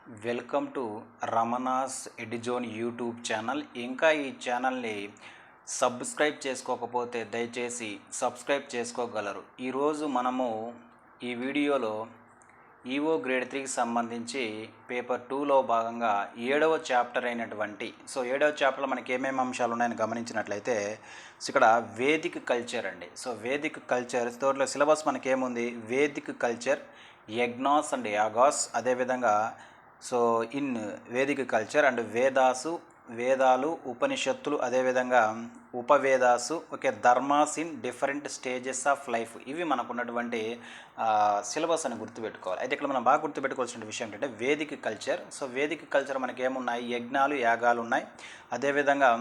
Welcome to Ramana's ఎడిజోన్ YouTube channel. ఇంకా ఈ ఛానల్ని సబ్స్క్రైబ్ చేసుకోకపోతే దయచేసి సబ్స్క్రైబ్ చేసుకోగలరు. ఈరోజు మనము ఈ వీడియోలో ఈఓ గ్రేడ్ 3కి సంబంధించి పేపర్ 2లో భాగంగా 7వ చాప్టర్ అయినటువంటి ఏడవ చాప్టర్లో మనకి ఏమేమి అంశాలు ఉన్నాయని గమనించినట్లయితే ఇక్కడ వేదిక్ కల్చర్ అండి. వేదిక్ కల్చర్ తోటలో సిలబస్ మనకేముంది, వేదిక్ కల్చర్, యజ్ఞాస్ అండ్ యాగాస్, అదేవిధంగా ఇన్ వేదిక కల్చర్ అండ్ వేదాలు, ఉపనిషత్తులు, అదేవిధంగా ఉపవేదాసు, dharmas in different stages of life, ఇవి మనకున్నటువంటి సిలబస్ అని గుర్తుపెట్టుకోవాలి. అయితే ఇక్కడ మనం బాగా గుర్తుపెట్టుకోవాల్సిన విషయం ఏంటంటే వేదిక కల్చర్. వేదిక కల్చర్ మనకి ఏమున్నాయి, యజ్ఞాలు, యాగాలు ఉన్నాయి, అదేవిధంగా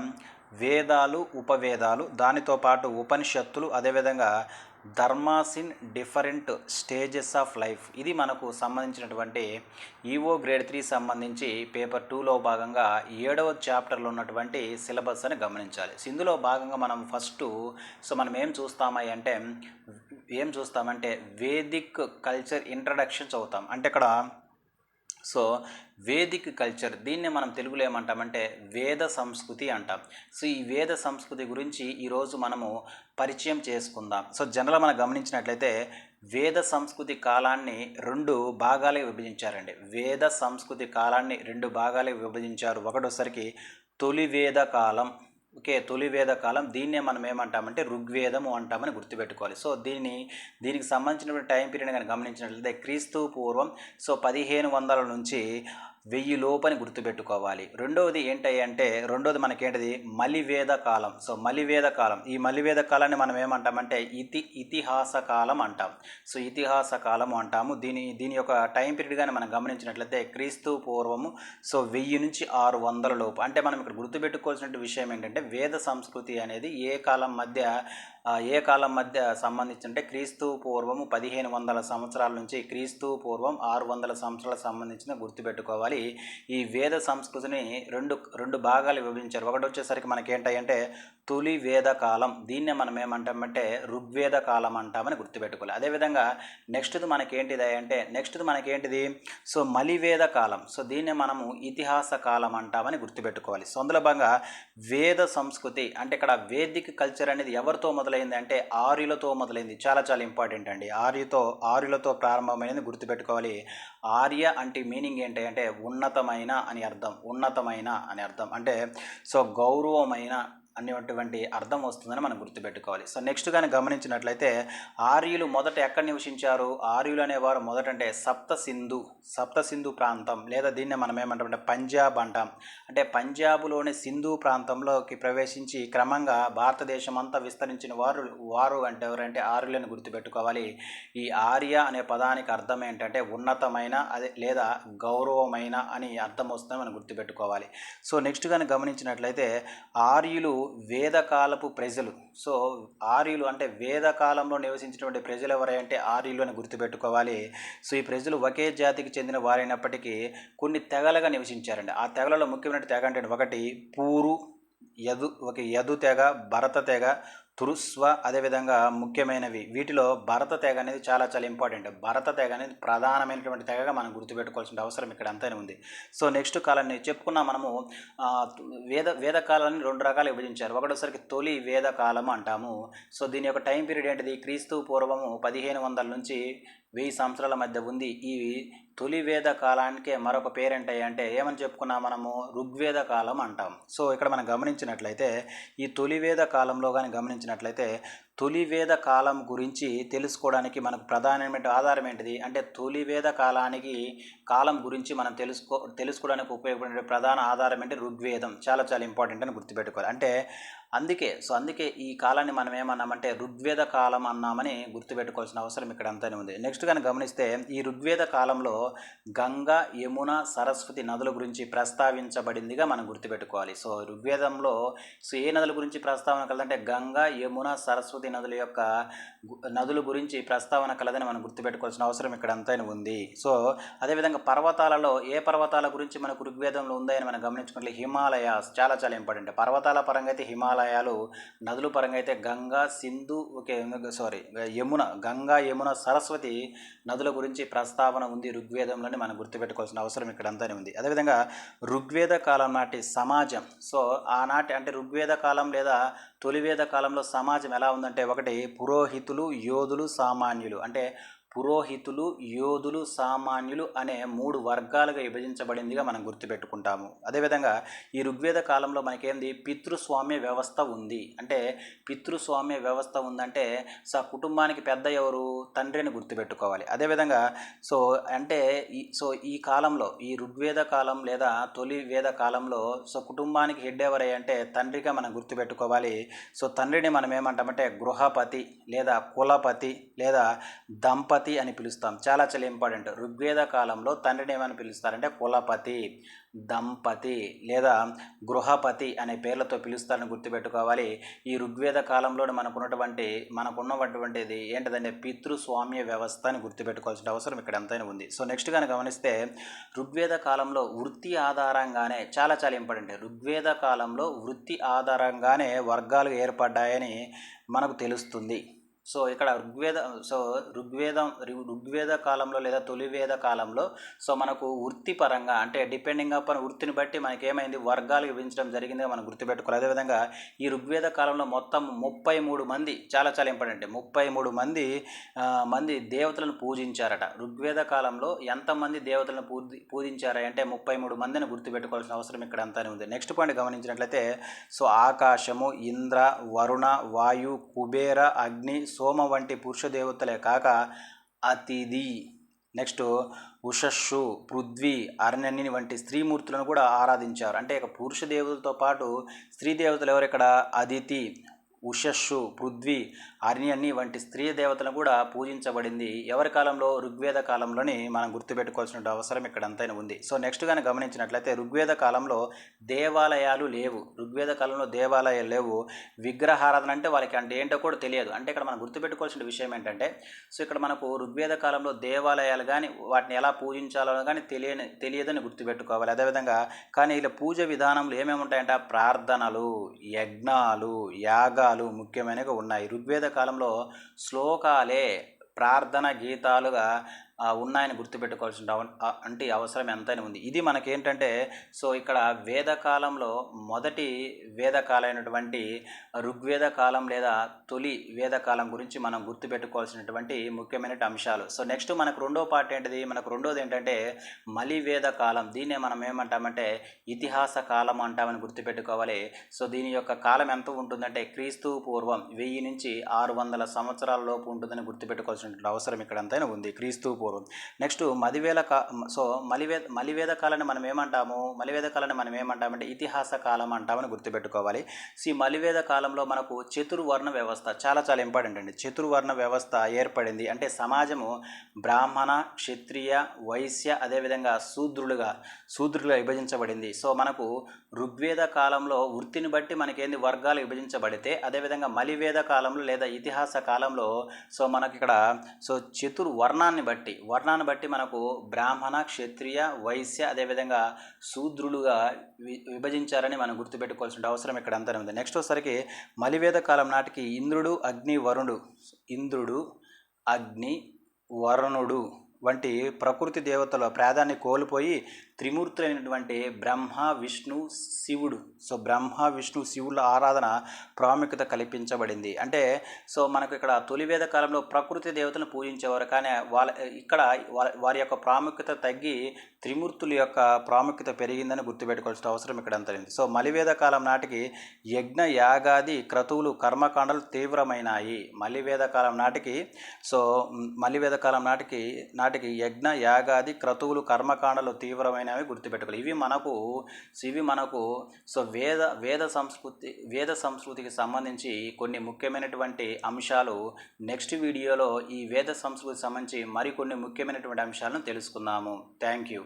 వేదాలు, ఉపవేదాలు, దానితో పాటు ఉపనిషత్తులు, అదేవిధంగా dharmas in different stages of life, ఇది మనకు సంబంధించినటువంటి ఈఓ గ్రేడ్ 3 సంబంధించి పేపర్ 2లో భాగంగా 7వ చాప్టర్లో ఉన్నటువంటి సిలబస్ అని గమనించాలి. ఇందులో భాగంగా మనం ఫస్ట్ మనం ఏం చూస్తామంటే వేదిక్ కల్చర్ ఇంట్రడక్షన్ చదువుతాం. అంటే ఇక్కడ వేదిక్ కల్చర్, దీన్నే మనం తెలుగులో ఏమంటామంటే వేద సంస్కృతి అంటాం. ఈ వేద సంస్కృతి గురించి ఈరోజు మనము పరిచయం చేసుకుందాం. జనరల్ మనం గమనించినట్లయితే వేద సంస్కృతి కాలాన్ని 2 భాగాలుగా విభజించారండి. వేద సంస్కృతి కాలాన్ని 2 భాగాలుగా విభజించారు. ఒకటోసరికి తొలి వేద కాలం, తొలి వేద కాలం, దీన్నే మనం ఏమంటామంటే ఋగ్వేదము అంటామని గుర్తుపెట్టుకోవాలి. దీనికి సంబంధించినటువంటి టైం పీరియడ్ కానీ గమనించినట్లయితే క్రీస్తు పూర్వం 1500 నుంచి 1000 లోపని గుర్తుపెట్టుకోవాలి. రెండవది రెండోది మనకేంటిది మలివేద కాలం. మలివేద కాలం, ఈ మలివేద కాలాన్ని మనం ఏమంటామంటే ఇతిహాస కాలం అంటాం. ఇతిహాస కాలము అంటాము. దీని యొక్క టైం పీరియడ్ కానీ మనం గమనించినట్లయితే క్రీస్తు పూర్వము 1000 నుంచి 600 లోపు. అంటే మనం ఇక్కడ గుర్తుపెట్టుకోవాల్సిన విషయం ఏంటంటే వేద సంస్కృతి అనేది ఏ కాలం మధ్య సంబంధించి క్రీస్తు పూర్వము 1500 సంవత్సరాల నుంచి క్రీస్తు పూర్వం 600 సంవత్సరాలకు సంబంధించిన గుర్తుపెట్టుకోవాలి. ఈ వేద సంస్కృతిని రెండు భాగాలు విభజించారు. ఒకటి వచ్చేసరికి మనకేంటంటే తొలి వేద కాలం, దీన్నే మనం ఏమంటామంటే ఋగ్వేద కాలం అంటామని గుర్తుపెట్టుకోవాలి. అదేవిధంగా నెక్స్ట్ది మనకేంటిది మలివేద కాలం. దీన్నే మనము ఇతిహాస కాలం అంటామని గుర్తుపెట్టుకోవాలి. అందులో భాగంగా వేద సంస్కృతి అంటే ఇక్కడ వేదిక్ కల్చర్ అనేది ఎవరితో మొదలైంది అంటే ఆర్యులతో మొదలైంది. చాలా చాలా ఇంపార్టెంట్ అండి. ఆర్యులతో ప్రారంభమైనది గుర్తుపెట్టుకోవాలి. ఆర్య అంటే మీనింగ్ ఏంటంటే ఉన్నతమైన అని అర్థం. అంటే గౌరవమైన అనేటువంటి అర్థం వస్తుందని మనం గుర్తుపెట్టుకోవాలి. నెక్స్ట్ కానీ గమనించినట్లయితే ఆర్యులు మొదట ఎక్కడ నివసించారు? ఆర్యులు అనేవారు మొదట అంటే సప్తసింధు ప్రాంతం, లేదా దీన్ని మనం ఏమంటామంటే పంజాబ్ అంటాం. అంటే పంజాబ్లోని సింధు ప్రాంతంలోకి ప్రవేశించి క్రమంగా భారతదేశం అంతా విస్తరించిన వారు అంటే ఎవరంటే ఆర్యులను గుర్తుపెట్టుకోవాలి. ఈ ఆర్య అనే పదానికి అర్థం ఏంటంటే ఉన్నతమైన లేదా గౌరవమైన అని అర్థం వస్తుందని మనం గుర్తుపెట్టుకోవాలి. నెక్స్ట్ కానీ గమనించినట్లయితే ఆర్యులు వేదకాలపు ప్రజలు. ఆర్యులు అంటే వేదకాలంలో నివసించినటువంటి ప్రజలు ఎవరంటే ఆర్యులు అని గుర్తుపెట్టుకోవాలి. ఈ ప్రజలు ఒకే జాతికి చెందిన వారైనప్పటికీ కొన్ని తెగలుగా నివసించారండి. ఆ తెగలలో ముఖ్యమైన తెగ అంటే ఒకటి పూరు, యదు తెగ, భరత తెగ, తురుస్వ, అదేవిధంగా ముఖ్యమైనవి. వీటిలో భరత తెగ అనేది చాలా చాలా ఇంపార్టెంట్. భరత తెగ అనేది ప్రధానమైనటువంటి తెగగా మనం గుర్తుపెట్టుకోవాల్సిన అవసరం ఇక్కడ అంతానే ఉంది. నెక్స్ట్ కాలాన్ని చెప్పుకున్నా మనము వేద కాలాన్ని 2 రకాలు విభజించారు. ఒకటోసరికి తొలి వేద కాలం అంటాము. దీని యొక్క టైం పీరియడ్ ఏంటిది క్రీస్తు పూర్వము 1500 నుంచి 1000 సంవత్సరాల మధ్య ఉంది. ఈ తొలి వేద కాలానికే మరొక పేరేంటంటే ఏమని చెప్పుకున్నాం మనము ఋగ్వేద కాలం అంటాం. ఇక్కడ మనం గమనించినట్లయితే ఈ తొలి వేద కాలంలో కానీ గమనించినట్లయితే తొలి వేద కాలం గురించి తెలుసుకోవడానికి మనకు ప్రధానమైన ఆధారం ఏంటిది అంటే తొలి వేద కాలం గురించి మనం తెలుసుకోవడానికి ఉపయోగపడే ప్రధాన ఆధారం ఏంటి ఋగ్వేదం. చాలా చాలా ఇంపార్టెంట్ అని గుర్తుపెట్టుకోవాలి. అంటే అందుకే ఈ కాలాన్ని మనం ఏమన్నామంటే ఋగ్వేద కాలం అన్నామని గుర్తుపెట్టుకోవాల్సిన అవసరం ఇక్కడ అంతానే ఉంది. నెక్స్ట్ కానీ గమనిస్తే ఈ ఋగ్వేద కాలంలో గంగా, యమున, సరస్వతి నదుల గురించి ప్రస్తావించబడిందిగా మనం గుర్తుపెట్టుకోవాలి. ఋగ్వేదంలో ఏ నదుల గురించి ప్రస్తావన కలదంటే గంగా, యమున, సరస్వతి నదుల గురించి ప్రస్తావన కలదని మనం గుర్తుపెట్టుకోవాల్సిన అవసరం ఇక్కడ అంతానే ఉంది. అదేవిధంగా పర్వతాలలో ఏ పర్వతాల గురించి మనకు ఋగ్వేదంలో ఉందని మనం గమనించుకుంటే హిమాలయాస్, చాలా చాలా ఇంపార్టెంట్. పర్వతాల పరంగా అయితే హిమాలయ దేవాలయాలు నదుల పరంగా అయితే గంగా, సింధు, గంగా, యమున, సరస్వతి నదుల గురించి ప్రస్తావన ఉంది ఋగ్వేదంలోని మనం గుర్తుపెట్టుకోవాల్సిన అవసరం ఇక్కడంతానే ఉంది. అదేవిధంగా ఋగ్వేద కాలం నాటి సమాజం, సో ఆనాటి అంటే ఋగ్వేద కాలం లేదా తొలివేద కాలంలో సమాజం ఎలా ఉందంటే, ఒకటి పురోహితులు, యోధులు, సామాన్యులు. అంటే పురోహితులు, యోధులు, సామాన్యులు అనే 3 వర్గాలుగా విభజించబడిందిగా మనం గుర్తుపెట్టుకుంటాము. అదేవిధంగా ఈ ఋగ్వేద కాలంలో మనకేంది పితృస్వామ్య వ్యవస్థ ఉంది. అంటే పితృస్వామ్య వ్యవస్థ ఉందంటే కుటుంబానికి పెద్ద ఎవరు, తండ్రి అని గుర్తుపెట్టుకోవాలి. అదేవిధంగా ఈ కాలంలో ఈ ఋగ్వేద కాలం లేదా తొలి వేద కాలంలో కుటుంబానికి హెడ్ ఎవరై అంటే తండ్రిగా మనం గుర్తుపెట్టుకోవాలి. తండ్రిని మనం ఏమంటామంటే గృహపతి లేదా కులపతి లేదా దంపతి అని పిలుస్తాం. చాలా ఇంపార్టెంట్. ఋగ్వేద కాలంలో తండ్రిని ఏమని పిలుస్తారంటే కులపతి, దంపతి లేదా గృహపతి అనే పేర్లతో పిలుస్తారని గుర్తుపెట్టుకోవాలి. ఈ ఋగ్వేద కాలంలో మనకున్నటువంటిది ఏంటిదంటే పితృస్వామ్య వ్యవస్థ అని గుర్తుపెట్టుకోవాల్సిన అవసరం ఇక్కడ ఎంతైనా ఉంది. నెక్స్ట్ కనుక గమనిస్తే ఋగ్వేద కాలంలో వృత్తి ఆధారంగానే చాలా ఇంపార్టెంట్. ఋగ్వేద కాలంలో వృత్తి ఆధారంగానే వర్గాలు ఏర్పడ్డాయని మనకు తెలుస్తుంది. ఇక్కడ ఋగ్వేద కాలంలో లేదా తొలివేద కాలంలో మనకు వృత్తిపరంగా అంటే డిపెండింగ్ అపాన్ వృత్తిని బట్టి మనకి ఏమైంది వర్గాలు విభజించడం జరిగిందిగా మనం గుర్తుపెట్టుకోవాలి. అదేవిధంగా ఈ ఋగ్వేద కాలంలో మొత్తం 33 మంది చాలా ఇంపార్టెంట్ 33 మంది దేవతలను పూజించారట. ఋగ్వేద కాలంలో ఎంతమంది దేవతలను పూజించారంటే 33 మందిని గుర్తుపెట్టుకోవాల్సిన అవసరం ఇక్కడ అంతానే ఉంది. నెక్స్ట్ పాయింట్ గమనించినట్లయితే ఆకాశము, ఇంద్ర, వరుణ, వాయు, కుబేర, అగ్ని, సోమ వంటి పురుష దేవతలే కాక అతిథి, నెక్స్ట్ ఉషస్సు, పృథ్వీ, అరణ్యని వంటి స్త్రీమూర్తులను కూడా ఆరాధించారు. అంటే ఇక పురుష దేవతలతో పాటు స్త్రీ దేవతలు ఎవరు ఇక్కడ, అదితి, ఉషస్సు, పృథ్వీ, అరణ్యని వంటి స్త్రీ దేవతలను కూడా పూజించబడింది. ఎవరి కాలంలో, ఋగ్వేద కాలంలోని మనం గుర్తుపెట్టుకోవాల్సిన అవసరం ఇక్కడ అంతైనా ఉంది. నెక్స్ట్ కానీ గమనించినట్లయితే ఋగ్వేద కాలంలో దేవాలయాలు లేవు. ఋగ్వేద కాలంలో దేవాలయాలు లేవు. విగ్రహారాధన అంటే వాళ్ళకి అంటే ఏంటో కూడా తెలియదు. అంటే ఇక్కడ మనం గుర్తుపెట్టుకోవాల్సిన విషయం ఏంటంటే ఇక్కడ మనకు ఋగ్వేద కాలంలో దేవాలయాలు కానీ వాటిని ఎలా పూజించాలో కానీ తెలియదని గుర్తుపెట్టుకోవాలి. అదేవిధంగా కానీ ఇలా పూజ విధానంలో ఏమేమి ఉంటాయంటే ప్రార్థనలు, యజ్ఞాలు, యాగాలు ముఖ్యమైనవి ఉన్నాయి. ఋగ్వేద కాలంలో శ్లోకాలే ప్రార్థన గీతాలుగా ఉన్నాయని గుర్తుపెట్టుకోవాల్సిన అవసరం ఎంతైనా ఉంది. ఇది మనకేంటంటే ఇక్కడ వేదకాలంలో మొదటి వేదకాలైనటువంటి ఋగ్వేద కాలం లేదా తొలి వేదకాలం గురించి మనం గుర్తుపెట్టుకోవాల్సినటువంటి ముఖ్యమైన అంశాలు. నెక్స్ట్ మనకు రెండోది ఏంటంటే మలివేద కాలం. దీన్నే మనం ఏమంటామంటే ఇతిహాస కాలం అంటామని గుర్తుపెట్టుకోవాలి. దీని యొక్క కాలం ఎంత ఉంటుందంటే క్రీస్తు పూర్వం 1000 నుంచి 600 సంవత్సరాల లోపు ఉంటుందని గుర్తుపెట్టుకోవాల్సిన అవసరం ఇక్కడ ఎంతైనా ఉంది. క్రీస్తు పూర్వం. నెక్స్ట్ మలివేద కాలాన్ని మనం ఏమంటామంటే ఇతిహాస కాలం అంటామని గుర్తుపెట్టుకోవాలి. మలివేద కాలంలో మనకు చతుర్వర్ణ వ్యవస్థ చాలా ఇంపార్టెంట్ అండి. చతుర్వర్ణ వ్యవస్థ ఏర్పడింది. అంటే సమాజము బ్రాహ్మణ, క్షత్రియ, వైశ్య అదేవిధంగా శూద్రులుగా విభజించబడింది. మనకు ఋగ్వేద కాలంలో వృత్తిని బట్టి మనకేంది వర్గాలు విభజించబడితే, అదేవిధంగా మలివేద కాలంలో లేదా ఇతిహాస కాలంలో మనకి ఇక్కడ వర్ణాన్ని బట్టి మనకు బ్రాహ్మణ, క్షత్రియ, వైశ్య అదేవిధంగా శూద్రులుగా విభజించారని మనం గుర్తుపెట్టుకోవాల్సిన అవసరం ఇక్కడ అంతా ఉంది. నెక్స్ట్ వచ్చేసరికి మలివేద కాలం నాటికి ఇంద్రుడు, అగ్ని, వరుణుడు వంటి ప్రకృతి దేవతల ప్రాధాన్యం కోల్పోయి త్రిమూర్తులైనటువంటి బ్రహ్మ, విష్ణు, శివుడు బ్రహ్మ, విష్ణు, శివుల ఆరాధన ప్రాముఖ్యత కల్పించబడింది. అంటే మనకు ఇక్కడ తొలివేద కాలంలో ప్రకృతి దేవతలను పూజించేవారు. కానీ వారి యొక్క ప్రాముఖ్యత తగ్గి త్రిమూర్తుల యొక్క ప్రాముఖ్యత పెరిగిందని గుర్తుపెట్టుకోవాల్సిన అవసరం ఇక్కడ అంతా ఉంది. మలివేద కాలం నాటికి యజ్ఞ, యాగాది, క్రతువులు, కర్మకాండలు తీవ్రమైనాయి. మలివేద కాలం నాటికి యజ్ఞ, యాగాది, క్రతువులు, కర్మకాండలు తీవ్రమైనవి గుర్తుపెట్టుకోవాలి. ఇవి మనకు వేద సంస్కృతికి సంబంధించి కొన్ని ముఖ్యమైనటువంటి అంశాలు. నెక్స్ట్ వీడియోలో ఈ వేద సంస్కృతికి సంబంధించి మరికొన్ని ముఖ్యమైనటువంటి అంశాలను తెలుసుకుందాము. Thank you.